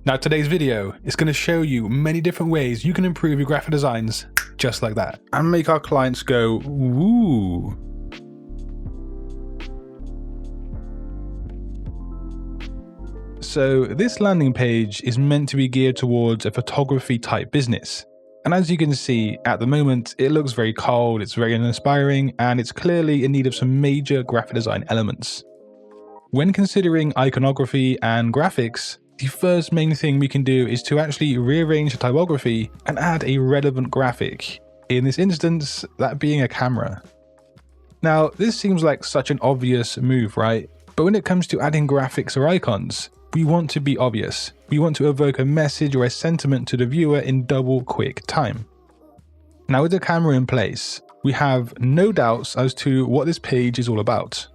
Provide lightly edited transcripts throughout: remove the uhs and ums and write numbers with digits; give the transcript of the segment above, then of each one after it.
Now today's video is going to show you many different ways you can improve your graphic designs just like that and make our clients go, woo. So this landing page is meant to be geared towards a photography type business. And as you can see, at the moment, it looks very cold, it's very uninspiring, and it's clearly in need of some major graphic design elements. When considering iconography and graphics, the first main thing we can do is to actually rearrange the typography and add a relevant graphic. In this instance, that being a camera. Now, this seems like such an obvious move, right? But when it comes to adding graphics or icons, we want to be obvious. We want to evoke a message or a sentiment to the viewer in double quick time. Now with the camera in place, we have no doubts as to what this page is all about.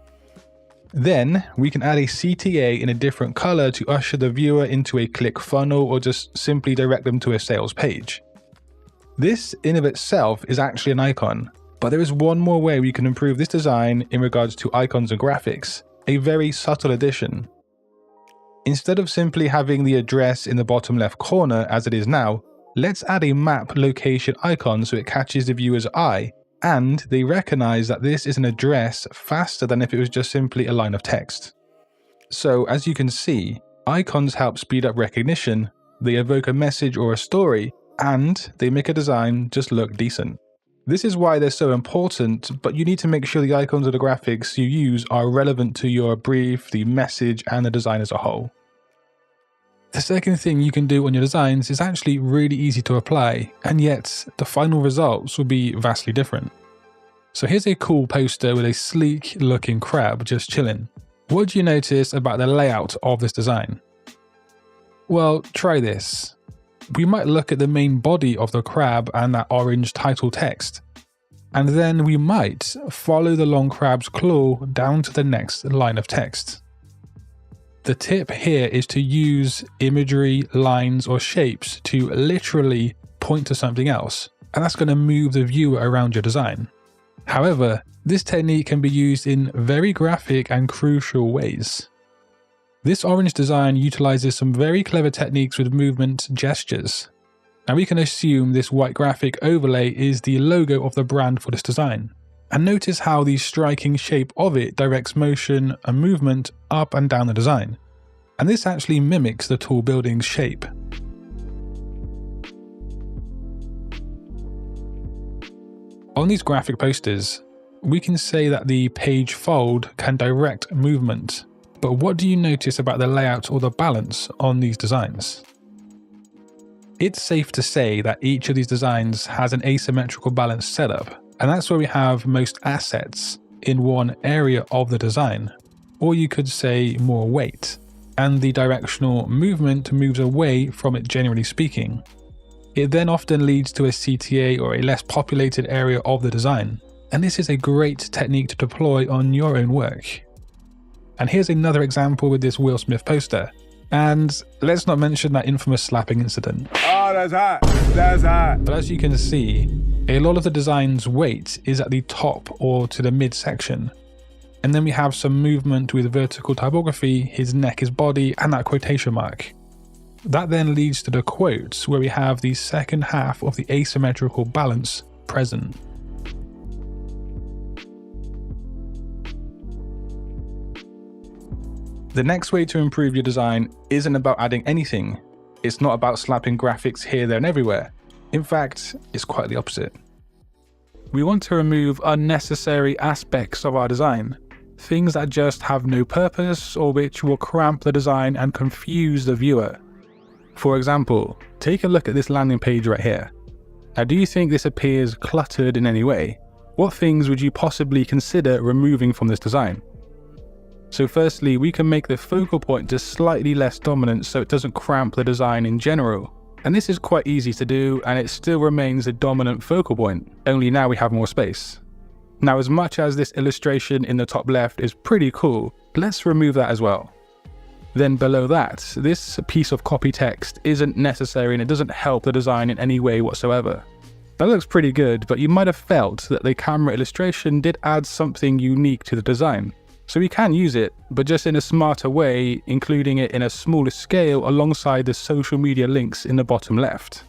Then we can add a CTA in a different color to usher the viewer into a click funnel or just simply direct them to a sales page. This in of itself is actually an icon, but there is one more way we can improve this design in regards to icons and graphics, a very subtle addition. Instead of simply having the address in the bottom left corner as it is now, let's add a map location icon so it catches the viewer's eye and they recognize that this is an address faster than if it was just simply a line of text. So as you can see, icons help speed up recognition, they evoke a message or a story, and they make a design just look decent. This is why they're so important, but you need to make sure the icons or the graphics you use are relevant to your brief, the message, and the design as a whole. The second thing you can do on your designs is actually really easy to apply, and yet the final results will be vastly different. So here's a cool poster with a sleek looking crab just chilling. What do you notice about the layout of this design? Well, try this. We might look at the main body of the crab and that orange title text, and then we might follow the long crab's claw down to the next line of text. The tip here is to use imagery, lines, or shapes to literally point to something else, and that's going to move the viewer around your design. However, this technique can be used in very graphic and crucial ways. This orange design utilizes some very clever techniques with movement gestures. Now we can assume this white graphic overlay is the logo of the brand for this design. And notice how the striking shape of it directs motion and movement up and down the design. And this actually mimics the tall building's shape. On these graphic posters, we can say that the page fold can direct movement. But what do you notice about the layout or the balance on these designs? It's safe to say that each of these designs has an asymmetrical balance setup, and that's where we have most assets in one area of the design, or you could say more weight, and the directional movement moves away from it generally speaking. It then often leads to a CTA or a less populated area of the design, and this is a great technique to deploy on your own work. And here's another example with this Will Smith poster. And let's not mention that infamous slapping incident. Oh, that's hot. That's hot. But as you can see, a lot of the design's weight is at the top or to the mid section. And then we have some movement with vertical typography, his neck, his body, and that quotation mark. That then leads to the quotes where we have the second half of the asymmetrical balance present. The next way to improve your design isn't about adding anything. It's not about slapping graphics here, there, and everywhere. In fact, it's quite the opposite. We want to remove unnecessary aspects of our design, things that just have no purpose or which will cramp the design and confuse the viewer. For example, take a look at this landing page right here. Now, do you think this appears cluttered in any way? What things would you possibly consider removing from this design? So firstly, we can make the focal point just slightly less dominant so it doesn't cramp the design in general. And this is quite easy to do, and it still remains a dominant focal point, only now we have more space. Now, as much as this illustration in the top left is pretty cool, let's remove that as well. Then below that, this piece of copy text isn't necessary and it doesn't help the design in any way whatsoever. That looks pretty good, but you might have felt that the camera illustration did add something unique to the design. So we can use it, but just in a smarter way, including it in a smaller scale alongside the social media links in the bottom left.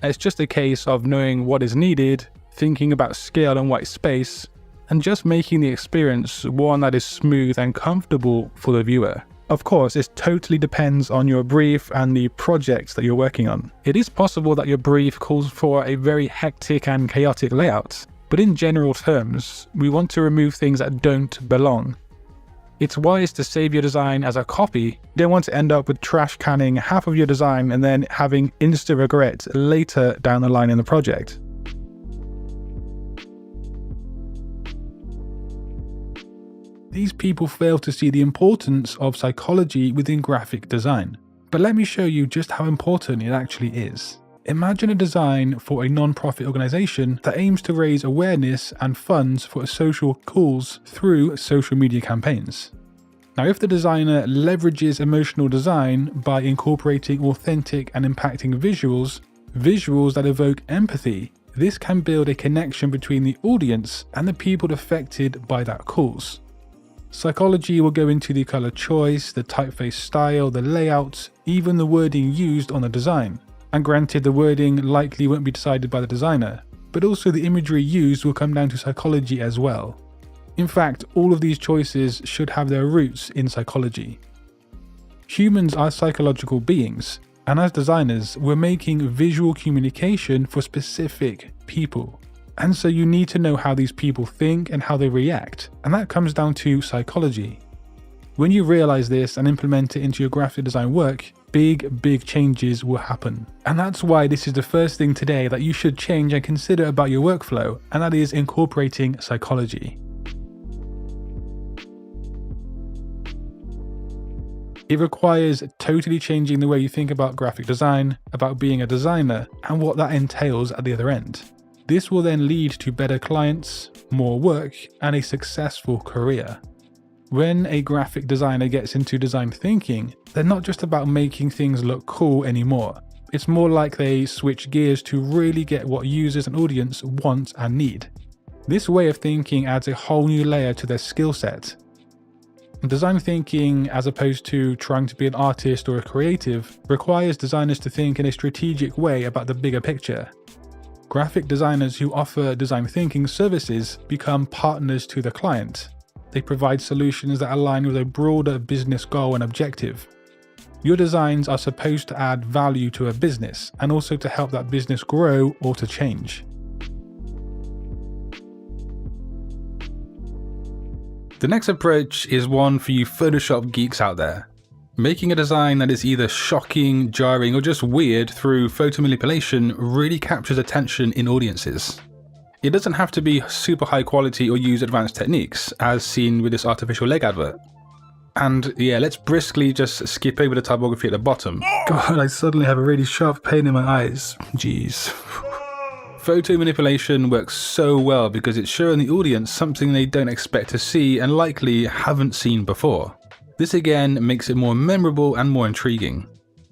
It's just a case of knowing what is needed, thinking about scale and white space, and just making the experience one that is smooth and comfortable for the viewer. Of course, it totally depends on your brief and the projects that you're working on. It is possible that your brief calls for a very hectic and chaotic layout, but in general terms, we want to remove things that don't belong. It's wise to save your design as a copy. You don't want to end up with trash canning half of your design and then having instant regret later down the line in the project. These people fail to see the importance of psychology within graphic design. But let me show you just how important it actually is. Imagine a design for a non-profit organization that aims to raise awareness and funds for a social cause through social media campaigns. Now, if the designer leverages emotional design by incorporating authentic and impacting visuals that evoke empathy, this can build a connection between the audience and the people affected by that cause. Psychology will go into the color choice, the typeface style, the layout, even the wording used on the design. And granted, the wording likely won't be decided by the designer, but also the imagery used will come down to psychology as well. In fact, all of these choices should have their roots in psychology. Humans are psychological beings, and as designers, we're making visual communication for specific people. And so you need to know how these people think and how they react, and that comes down to psychology. When you realize this and implement it into your graphic design work, big changes will happen. And that's why this is the first thing today that you should change and consider about your workflow, and that is incorporating psychology. It requires totally changing the way you think about graphic design, about being a designer, and what that entails at the other end. This will then lead to better clients, more work, and a successful career. When a graphic designer gets into design thinking, they're not just about making things look cool anymore. It's more like they switch gears to really get what users and audience want and need. This way of thinking adds a whole new layer to their skill set. Design thinking, as opposed to trying to be an artist or a creative, requires designers to think in a strategic way about the bigger picture. Graphic designers who offer design thinking services become partners to the client. They provide solutions that align with a broader business goal and objective. Your designs are supposed to add value to a business and also to help that business grow or to change. The next approach is one for you Photoshop geeks out there. Making a design that is either shocking, jarring, or just weird through photomanipulation really captures attention in audiences. It doesn't have to be super high quality or use advanced techniques, as seen with this artificial leg advert. And yeah, let's briskly just skip over the typography at the bottom. God, I suddenly have a really sharp pain in my eyes. Jeez. Photomanipulation works so well because it's showing the audience something they don't expect to see and likely haven't seen before. This again makes it more memorable and more intriguing.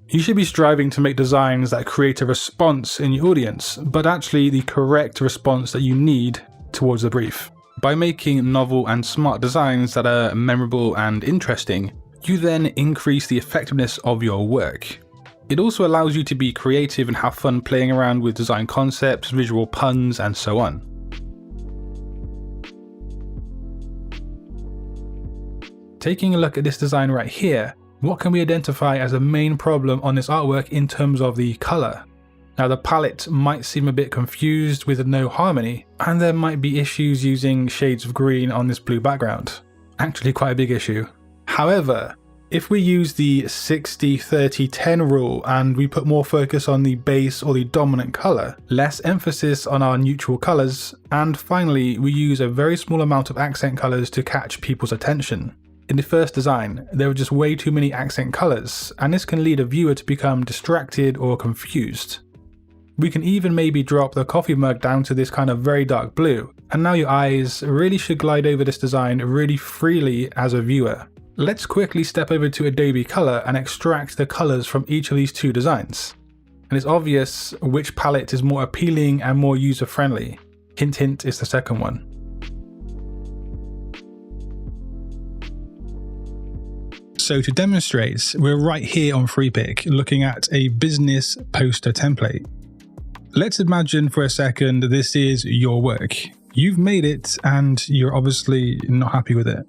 You should be striving to make designs that create a response in your audience, but actually the correct response that you need towards the brief. By making novel and smart designs that are memorable and interesting, you then increase the effectiveness of your work. It also allows you to be creative and have fun playing around with design concepts, visual puns, and so on. Taking a look at this design right here, what can we identify as the main problem on this artwork in terms of the color? Now, the palette might seem a bit confused with no harmony, and there might be issues using shades of green on this blue background. Actually quite a big issue. However, if we use the 60-30-10 rule and we put more focus on the base or the dominant color, less emphasis on our neutral colors, and finally we use a very small amount of accent colors to catch people's attention. In the first design, there were just way too many accent colors, and this can lead a viewer to become distracted or confused. We can even maybe drop the coffee mug down to this kind of very dark blue, and now your eyes really should glide over this design really freely as a viewer. Let's quickly step over to Adobe Color and extract the colors from each of these two designs. And it's obvious which palette is more appealing and more user-friendly. Hint hint, it's the second one. So to demonstrate, we're right here on FreePic looking at a business poster template. Let's imagine for a second this is your work. You've made it and you're obviously not happy with it.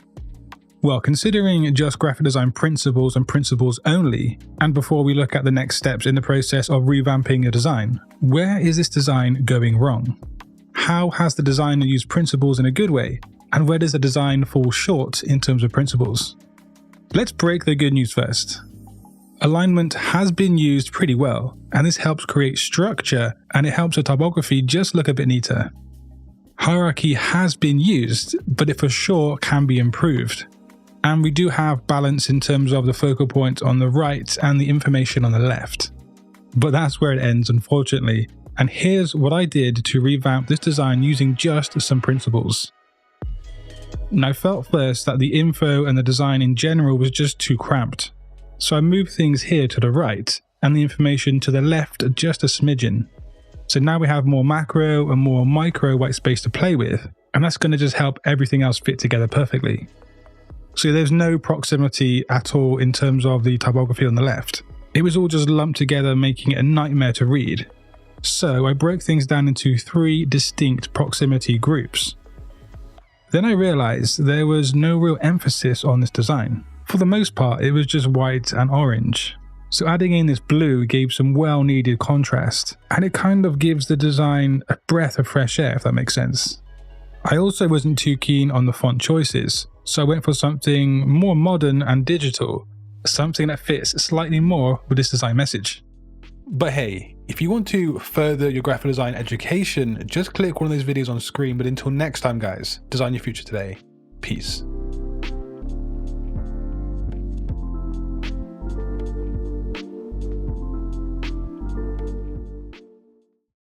Well, considering just graphic design principles and principles only, and before we look at the next steps in the process of revamping your design, where is this design going wrong? How has the designer used principles in a good way? And where does the design fall short in terms of principles? Let's break the good news first. Alignment has been used pretty well, and this helps create structure and it helps the typography just look a bit neater. Hierarchy has been used, but it for sure can be improved. And we do have balance in terms of the focal point on the right and the information on the left. But that's where it ends, unfortunately. And here's what I did to revamp this design using just some principles. And I felt first that the info and the design in general was just too cramped. So I moved things here to the right and the information to the left just a smidgen. So now we have more macro and more micro white space to play with, and that's going to just help everything else fit together perfectly. So there's no proximity at all in terms of the typography on the left. It was all just lumped together, making it a nightmare to read. So I broke things down into 3 distinct proximity groups. Then I realized there was no real emphasis on this design. For the most part, it was just white and orange. So adding in this blue gave some well-needed contrast, and it kind of gives the design a breath of fresh air, if that makes sense. I also wasn't too keen on the font choices, so I went for something more modern and digital, something that fits slightly more with this design message. But hey, if you want to further your graphic design education, just click one of those videos on screen. But until next time guys, design your future today. Peace.